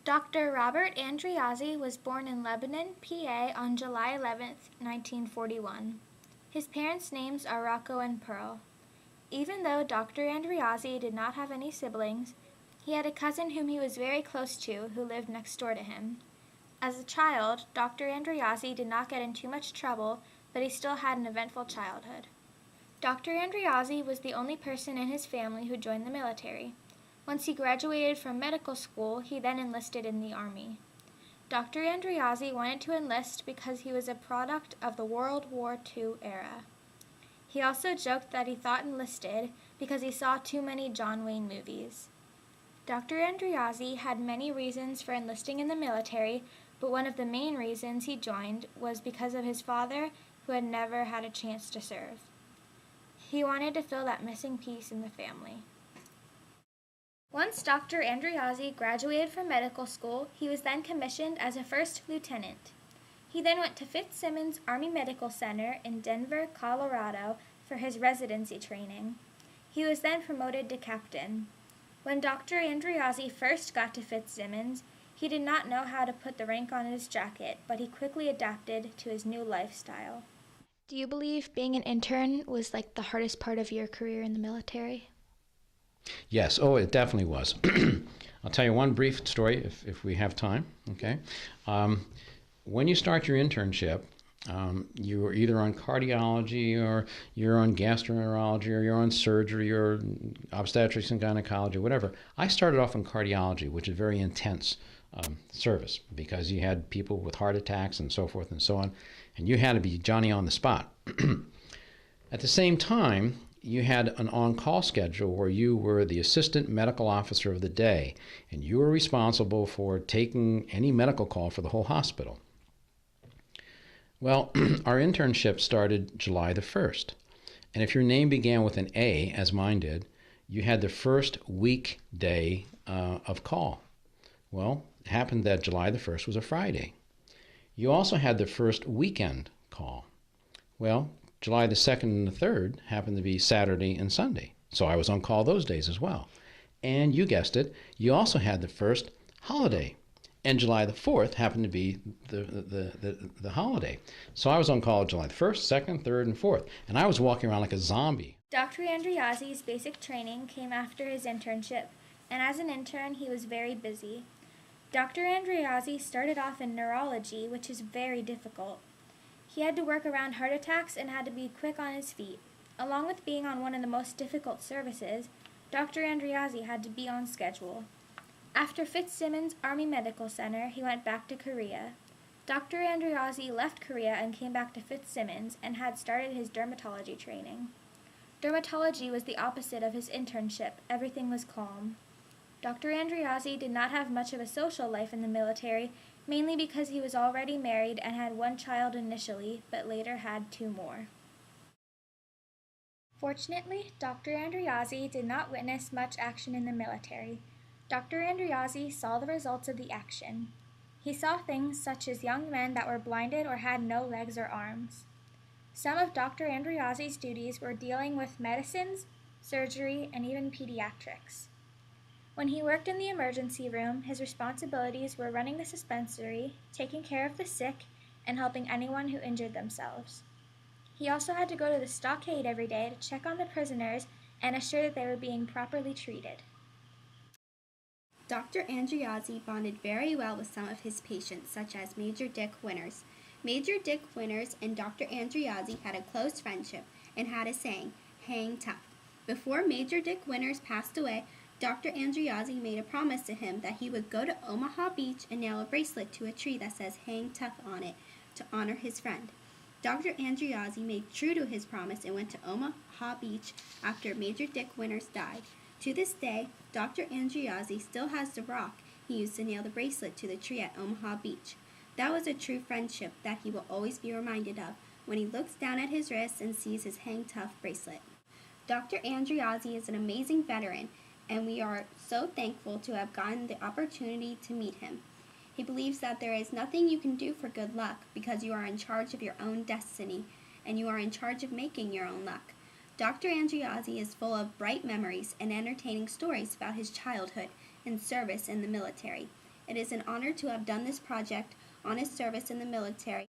Dr. Robert Andreozzi was born in Lebanon, PA on July 11, 1941. His parents' names are Rocco and Pearl. Even though Dr. Andreozzi did not have any siblings, he had a cousin whom he was very close to who lived next door to him. As a child, Dr. Andreozzi did not get in too much trouble, but he still had an eventful childhood. Dr. Andreozzi was the only person in his family who joined the military. Once he graduated from medical school, he then enlisted in the Army. Dr. Andreozzi wanted to enlist because he was a product of the World War II era. He also joked that he thought enlisted because he saw too many John Wayne movies. Dr. Andreozzi had many reasons for enlisting in the military, but one of the main reasons he joined was because of his father, who had never had a chance to serve. He wanted to fill that missing piece in the family. Once Dr. Andreozzi graduated from medical school, he was then commissioned as a first lieutenant. He then went to Fitzsimmons Army Medical Center in Denver, Colorado for his residency training. He was then promoted to captain. When Dr. Andreozzi first got to Fitzsimmons, he did not know how to put the rank on his jacket, but he quickly adapted to his new lifestyle. Do you believe being an intern was like the hardest part of your career in the military? Yes, it definitely was. I'll tell you one brief story if we have time, okay? When you start your internship, you are either on cardiology or you're on gastroenterology or you're on surgery or obstetrics and gynecology, whatever. I started off in cardiology, which is very intense service because you had people with heart attacks and so forth and so on, and you had to be Johnny on the spot. At the same time, you had an on-call schedule where you were the assistant medical officer of the day, and you were responsible for taking any medical call for the whole hospital. Well, our internship started July the 1st, and if your name began with an A, as mine did, you had the first weekday of call. Well, it happened that July the 1st was a Friday. You also had the first weekend call. Well, July the 2nd and the 3rd happened to be Saturday and Sunday, so I was on call those days as well. And you guessed it, you also had the first holiday, and July the 4th happened to be the holiday. So I was on call July the 1st, 2nd, 3rd, and 4th, and I was walking around like a zombie. Dr. Andreozzi's basic training came after his internship, and as an intern, he was very busy. Dr. Andreozzi started off in neurology, which is very difficult. He had to work around heart attacks and had to be quick on his feet. Along with being on one of the most difficult services, Dr. Andreozzi had to be on schedule. After Fitzsimmons Army Medical Center, he went back to Korea. Dr. Andreozzi left Korea and came back to Fitzsimmons and had started his dermatology training. Dermatology was the opposite of his internship. Everything was calm. Dr. Andreozzi did not have much of a social life in the military, mainly because he was already married and had one child initially, but later had 2 more. Fortunately, Dr. Andreozzi did not witness much action in the military. Dr. Andreozzi saw the results of the action. He saw things such as young men that were blinded or had no legs or arms. Some of Dr. Andreozzi's duties were dealing with medicines, surgery, and even pediatrics. When he worked in the emergency room, his responsibilities were running the dispensary, taking care of the sick, and helping anyone who injured themselves. He also had to go to the stockade every day to check on the prisoners and assure that they were being properly treated. Dr. Andreozzi bonded very well with some of his patients, such as Major Dick Winters. Major Dick Winters and Dr. Andreozzi had a close friendship and had a saying, "Hang tough." Before Major Dick Winters passed away, Dr. Andreozzi made a promise to him that he would go to Omaha Beach and nail a bracelet to a tree that says "Hang Tough" on it to honor his friend. Dr. Andreozzi made true to his promise and went to Omaha Beach after Major Dick Winters died. To this day, Dr. Andreozzi still has the rock he used to nail the bracelet to the tree at Omaha Beach. That was a true friendship that he will always be reminded of when he looks down at his wrist and sees his Hang Tough bracelet. Dr. Andreozzi is an amazing veteran, and we are so thankful to have gotten the opportunity to meet him. He believes that there is nothing you can do for good luck because you are in charge of your own destiny, and you are in charge of making your own luck. Dr. Andreozzi is full of bright memories and entertaining stories about his childhood and service in the military. It is an honor to have done this project on his service in the military.